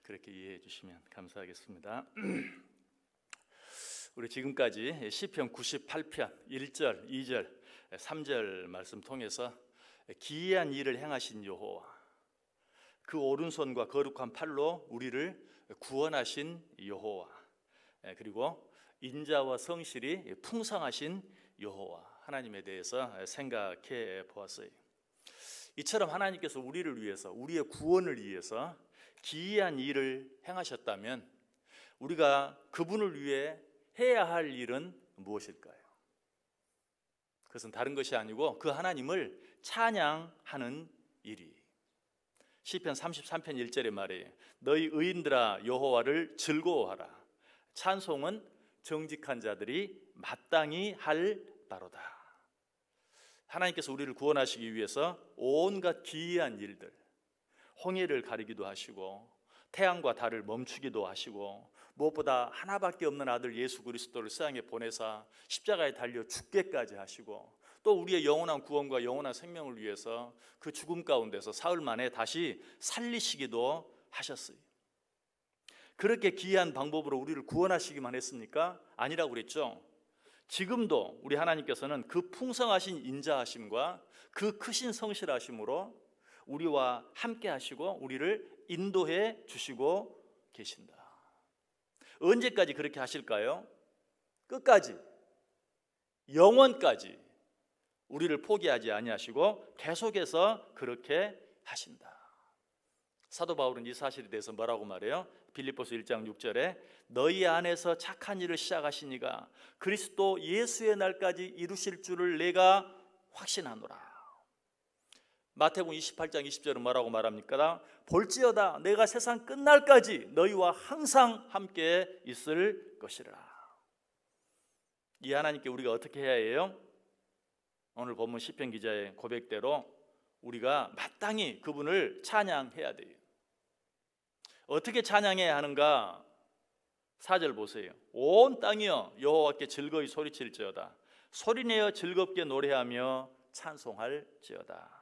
그렇게 이해해 주시면 감사하겠습니다. 우리 지금까지 시편 98편 1절, 2절, 3절 말씀 통해서 기이한 일을 행하신 여호와, 그 오른손과 거룩한 팔로 우리를 구원하신 여호와, 그리고 인자와 성실이 풍성하신 여호와 하나님에 대해서 생각해 보았어요. 이처럼 하나님께서 우리를 위해서, 우리의 구원을 위해서 기이한 일을 행하셨다면 우리가 그분을 위해 해야 할 일은 무엇일까요? 그것은 다른 것이 아니고 그 하나님을 찬양하는 일이. 시편 33편 1절의 말이에요. 너희 의인들아 여호와를 즐거워하라. 찬송은 정직한 자들이 마땅히 할 바로다. 하나님께서 우리를 구원하시기 위해서 온갖 기이한 일들, 홍해를 가리기도 하시고 태양과 달을 멈추기도 하시고 무엇보다 하나밖에 없는 아들 예수 그리스도를 세상에 보내사 십자가에 달려 죽게까지 하시고 또 우리의 영원한 구원과 영원한 생명을 위해서 그 죽음 가운데서 사흘 만에 다시 살리시기도 하셨어요. 그렇게 기이한 방법으로 우리를 구원하시기만 했습니까? 아니라고 그랬죠. 지금도 우리 하나님께서는 그 풍성하신 인자하심과 그 크신 성실하심으로 우리와 함께 하시고 우리를 인도해 주시고 계신다. 언제까지 그렇게 하실까요? 끝까지, 영원까지 우리를 포기하지 아니하시고 계속해서 그렇게 하신다. 사도 바울은 이 사실에 대해서 뭐라고 말해요? 빌립보서 1장 6절에 너희 안에서 착한 일을 시작하시니가 그리스도 예수의 날까지 이루실 줄을 내가 확신하노라. 마태복음 28장 20절은 뭐라고 말합니까? 볼지어다 내가 세상 끝날까지 너희와 항상 함께 있을 것이라. 이 하나님께 우리가 어떻게 해야 해요? 오늘 본문 시편 기자의 고백대로 우리가 마땅히 그분을 찬양해야 돼요. 어떻게 찬양해야 하는가? 4절 보세요. 온 땅이여 여호와께 즐거이 소리칠지어다. 소리내어 즐겁게 노래하며 찬송할지어다.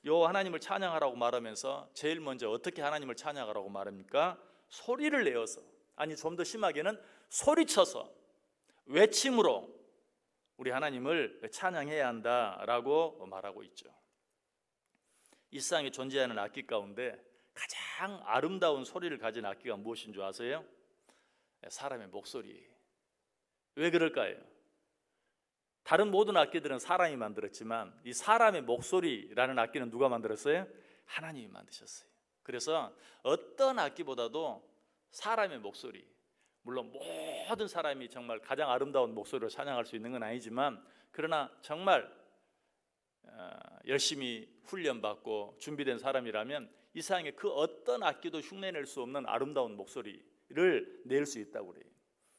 여호와 하나님을 찬양하라고 말하면서 제일 먼저 어떻게 하나님을 찬양하라고 말합니까? 소리를 내어서, 아니 좀 더 심하게는 소리쳐서 외침으로 우리 하나님을 찬양해야 한다라고 말하고 있죠. 이 세상에 존재하는 악기 가운데 가장 아름다운 소리를 가진 악기가 무엇인 줄 아세요? 사람의 목소리. 왜 그럴까요? 다른 모든 악기들은 사람이 만들었지만 이 사람의 목소리라는 악기는 누가 만들었어요? 하나님이 만드셨어요. 그래서 어떤 악기보다도 사람의 목소리, 물론 모든 사람이 정말 가장 아름다운 목소리로 찬양할 수 있는 건 아니지만 그러나 정말 열심히 훈련받고 준비된 사람이라면 이 세상에 그 어떤 악기도 흉내낼 수 없는 아름다운 목소리를 낼 수 있다고 그래요.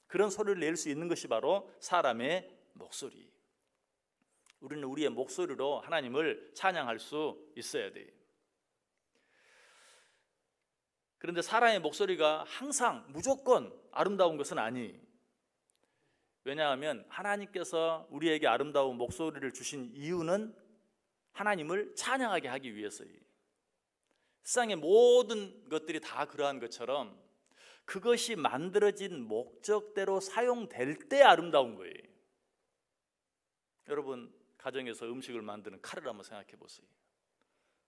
그런 소리를 낼 수 있는 것이 바로 사람의 목소리. 우리는 우리의 목소리로 하나님을 찬양할 수 있어야 돼요. 그런데 사람의 목소리가 항상 무조건 아름다운 것은 아니. 왜냐하면 하나님께서 우리에게 아름다운 목소리를 주신 이유는 하나님을 찬양하게 하기 위해서예요. 세상의 모든 것들이 다 그러한 것처럼 그것이 만들어진 목적대로 사용될 때 아름다운 거예요. 여러분 가정에서 음식을 만드는 칼을 한번 생각해 보세요.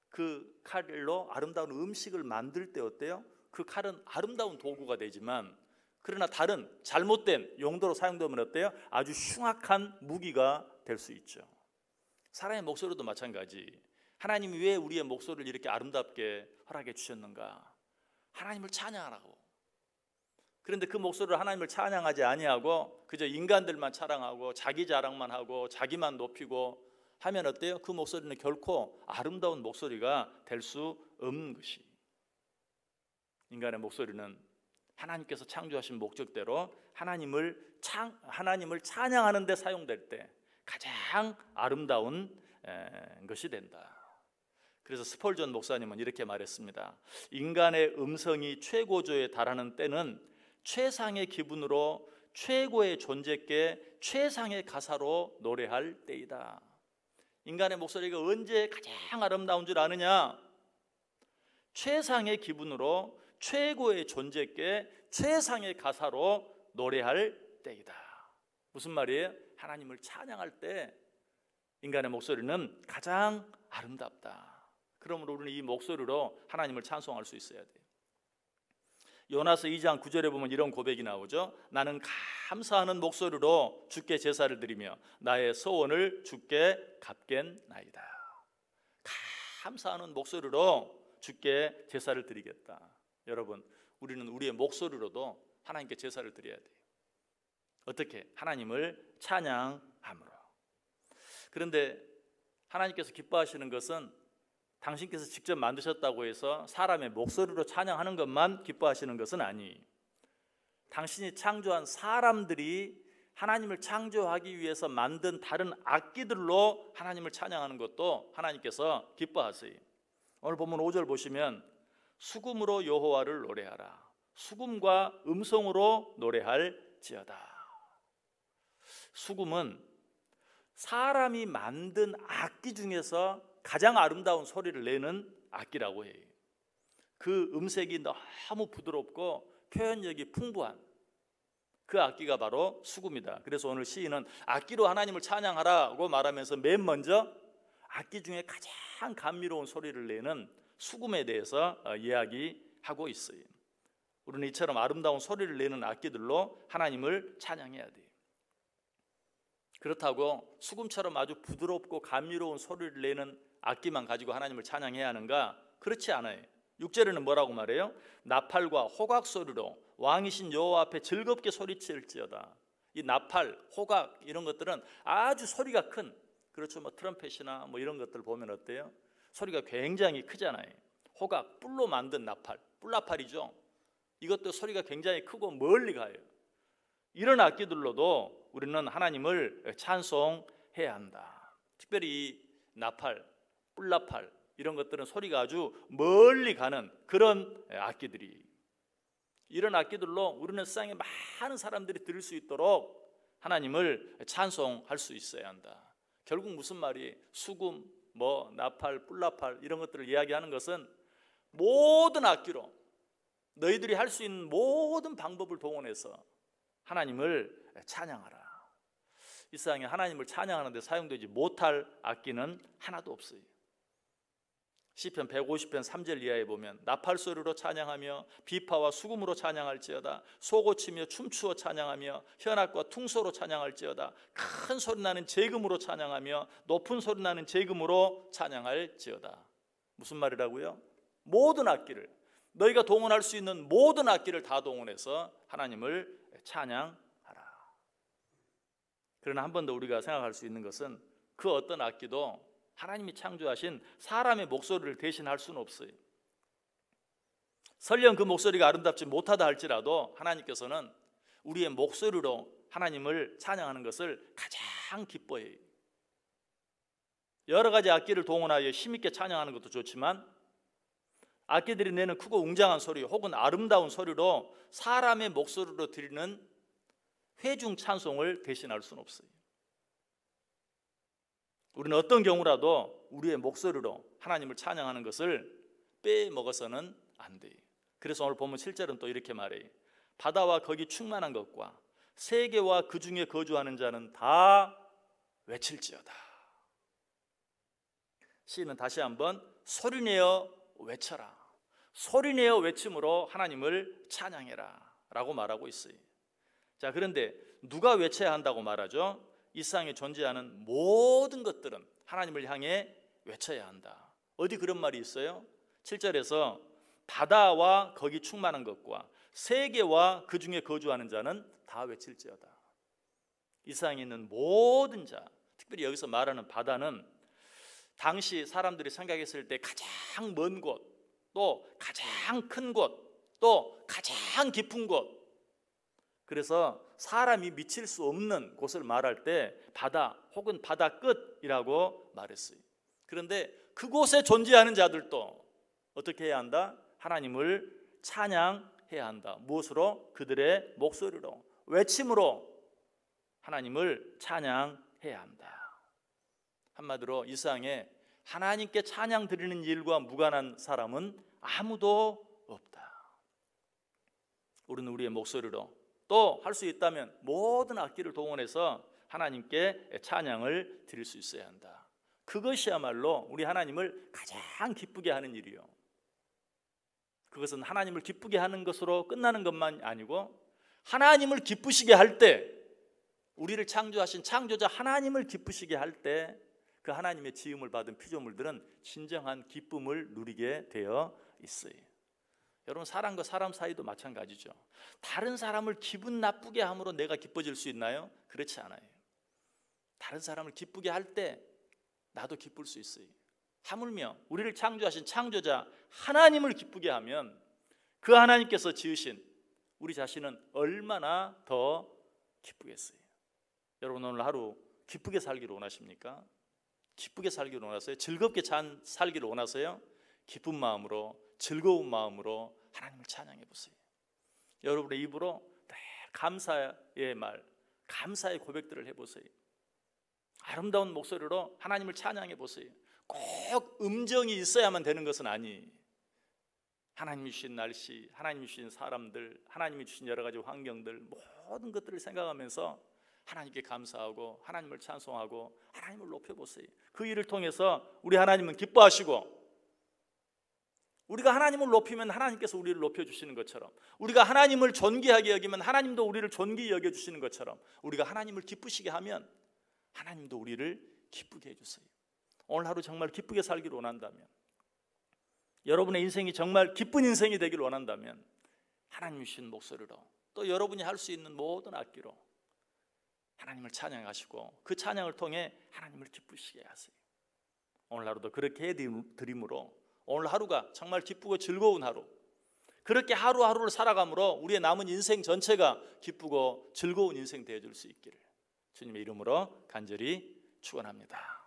그 칼로 아름다운 음식을 만들 때 어때요? 그 칼은 아름다운 도구가 되지만 그러나 다른 잘못된 용도로 사용되면 어때요? 아주 흉악한 무기가 될 수 있죠. 사람의 목소리도 마찬가지. 하나님이 왜 우리의 목소리를 이렇게 아름답게 허락해 주셨는가? 하나님을 찬양하라고. 그런데 그 목소리로 하나님을 찬양하지 아니하고 그저 인간들만 찬양하고 자기 자랑만 하고 자기만 높이고 하면 어때요? 그 목소리는 결코 아름다운 목소리가 될 수 없는 것이. 인간의 목소리는 하나님께서 창조하신 목적대로 하나님을 찬양하는 데 사용될 때 가장 아름다운 것이 된다. 그래서 스펄전 목사님은 이렇게 말했습니다. 인간의 음성이 최고조에 달하는 때는 최상의 기분으로 최고의 존재께 최상의 가사로 노래할 때이다. 인간의 목소리가 언제 가장 아름다운 줄 아느냐? 최상의 기분으로 최고의 존재께 최상의 가사로 노래할 때이다. 무슨 말이에요? 하나님을 찬양할 때 인간의 목소리는 가장 아름답다. 그러므로 우리는 이 목소리로 하나님을 찬송할 수 있어야 돼요. 요나서 2장 9절에 보면 이런 고백이 나오죠. 나는 감사하는 목소리로 주께 제사를 드리며 나의 소원을 주께 갚겠나이다. 감사하는 목소리로 주께 제사를 드리겠다. 여러분, 우리는 우리의 목소리로도 하나님께 제사를 드려야 돼요. 어떻게? 하나님을 찬양함으로. 그런데 하나님께서 기뻐하시는 것은 당신께서 직접 만드셨다고 해서 사람의 목소리로 찬양하는 것만 기뻐하시는 것은 아니에요. 당신이 창조한 사람들이 하나님을 창조하기 위해서 만든 다른 악기들로 하나님을 찬양하는 것도 하나님께서 기뻐하세요. 오늘 본문 5절 보시면 수금으로 여호와를 노래하라. 수금과 음성으로 노래할지어다. 수금은 사람이 만든 악기 중에서 가장 아름다운 소리를 내는 악기라고 해요. 그 음색이 너무 부드럽고 표현력이 풍부한 그 악기가 바로 수금이다. 그래서 오늘 시인은 악기로 하나님을 찬양하라고 말하면서 맨 먼저 악기 중에 가장 감미로운 소리를 내는 수금에 대해서 이야기하고 있어요. 우리는 이처럼 아름다운 소리를 내는 악기들로 하나님을 찬양해야 돼요. 그렇다고 수금처럼 아주 부드럽고 감미로운 소리를 내는 악기만 가지고 하나님을 찬양해야 하는가? 그렇지 않아요. 6절에는 뭐라고 말해요? 나팔과 호각 소리로 왕이신 여호와 앞에 즐겁게 소리칠지어다. 이 나팔, 호각 이런 것들은 아주 소리가 큰, 그렇죠, 뭐 트럼펫이나 뭐 이런 것들 보면 어때요? 소리가 굉장히 크잖아요. 호각, 뿔로 만든 나팔, 뿔나팔이죠. 이것도 소리가 굉장히 크고 멀리 가요. 이런 악기들로도 우리는 하나님을 찬송해야 한다. 특별히 이 나팔, 뿔나팔 이런 것들은 소리가 아주 멀리 가는 그런 악기들이, 이런 악기들로 우리는 세상에 많은 사람들이 들을 수 있도록 하나님을 찬송할 수 있어야 한다. 결국 무슨 말이, 수금, 뭐 나팔, 뿔나팔 이런 것들을 이야기하는 것은 모든 악기로 너희들이 할 수 있는 모든 방법을 동원해서 하나님을 찬양하라. 이 세상에 하나님을 찬양하는데 사용되지 못할 악기는 하나도 없어요. 시편 150편 3절 이하에 보면 나팔 소리로 찬양하며 비파와 수금으로 찬양할지어다. 소고치며 춤추어 찬양하며 현악과 퉁소로 찬양할지어다. 큰 소리 나는 제금으로 찬양하며 높은 소리 나는 제금으로 찬양할지어다. 무슨 말이라고요? 모든 악기를, 너희가 동원할 수 있는 모든 악기를 다 동원해서 하나님을 찬양하라. 그러나 한 번 더 우리가 생각할 수 있는 것은 그 어떤 악기도 하나님이 창조하신 사람의 목소리를 대신할 수는 없어요. 설령 그 목소리가 아름답지 못하다 할지라도 하나님께서는 우리의 목소리로 하나님을 찬양하는 것을 가장 기뻐해요. 여러 가지 악기를 동원하여 힘있게 찬양하는 것도 좋지만 악기들이 내는 크고 웅장한 소리 혹은 아름다운 소리로 사람의 목소리로 드리는 회중 찬송을 대신할 수는 없어요. 우리는 어떤 경우라도 우리의 목소리로 하나님을 찬양하는 것을 빼먹어서는 안 돼요. 그래서 오늘 본문 7절은 또 이렇게 말해요. 바다와 거기 충만한 것과 세계와 그 중에 거주하는 자는 다 외칠지어다. 시인은 다시 한번 소리내어 외쳐라, 소리내어 외침으로 하나님을 찬양해라 라고 말하고 있어요. 자, 그런데 누가 외쳐야 한다고 말하죠? 이 세상에 존재하는 모든 것들은 하나님을 향해 외쳐야 한다. 어디 그런 말이 있어요? 7절에서 바다와 거기 충만한 것과 세계와 그 중에 거주하는 자는 다 외칠지어다. 이 세상에 있는 모든 자, 특별히 여기서 말하는 바다는 당시 사람들이 생각했을 때 가장 먼 곳, 또 가장 큰 곳, 또 가장 깊은 곳, 그래서 사람이 미칠 수 없는 곳을 말할 때 바다 혹은 바다 끝이라고 말했어요. 그런데 그곳에 존재하는 자들도 어떻게 해야 한다? 하나님을 찬양해야 한다. 무엇으로? 그들의 목소리로, 외침으로 하나님을 찬양해야 한다. 한마디로 이 세상에 하나님께 찬양 드리는 일과 무관한 사람은 아무도 없다. 우리는 우리의 목소리로 또 할 수 있다면 모든 악기를 동원해서 하나님께 찬양을 드릴 수 있어야 한다. 그것이야말로 우리 하나님을 가장 기쁘게 하는 일이요. 그것은 하나님을 기쁘게 하는 것으로 끝나는 것만 아니고 하나님을 기쁘시게 할 때, 우리를 창조하신 창조자 하나님을 기쁘시게 할 때 그 하나님의 지음을 받은 피조물들은 진정한 기쁨을 누리게 되어 있어요. 여러분, 사람과 사람 사이도 마찬가지죠. 다른 사람을 기분 나쁘게 함으로 내가 기뻐질 수 있나요? 그렇지 않아요. 다른 사람을 기쁘게 할 때 나도 기쁠 수 있어요. 하물며 우리를 창조하신 창조자 하나님을 기쁘게 하면 그 하나님께서 지으신 우리 자신은 얼마나 더 기쁘겠어요. 여러분, 오늘 하루 기쁘게 살기를 원하십니까? 기쁘게 살기를 원하세요? 즐겁게 살기를 원하세요? 기쁜 마음으로, 즐거운 마음으로 하나님을 찬양해 보세요. 여러분의 입으로 늘 감사의 말, 감사의 고백들을 해보세요. 아름다운 목소리로 하나님을 찬양해 보세요. 꼭 음정이 있어야만 되는 것은 아니. 하나님이 주신 날씨, 하나님이 주신 사람들, 하나님이 주신 여러 가지 환경들, 모든 것들을 생각하면서 하나님께 감사하고 하나님을 찬송하고 하나님을 높여보세요. 그 일을 통해서 우리 하나님은 기뻐하시고, 우리가 하나님을 높이면 하나님께서 우리를 높여주시는 것처럼, 우리가 하나님을 존귀하게 여기면 하나님도 우리를 존귀히 여겨주시는 것처럼, 우리가 하나님을 기쁘시게 하면 하나님도 우리를 기쁘게 해주세요. 오늘 하루 정말 기쁘게 살기를 원한다면, 여러분의 인생이 정말 기쁜 인생이 되기를 원한다면 하나님 주신 목소리로, 또 여러분이 할 수 있는 모든 악기로 하나님을 찬양하시고 그 찬양을 통해 하나님을 기쁘시게 하세요. 오늘 하루도 그렇게 해드림으로 오늘 하루가 정말 기쁘고 즐거운 하루, 그렇게 하루하루를 살아감으로 우리의 남은 인생 전체가 기쁘고 즐거운 인생 되어줄 수 있기를 주님의 이름으로 간절히 축원합니다.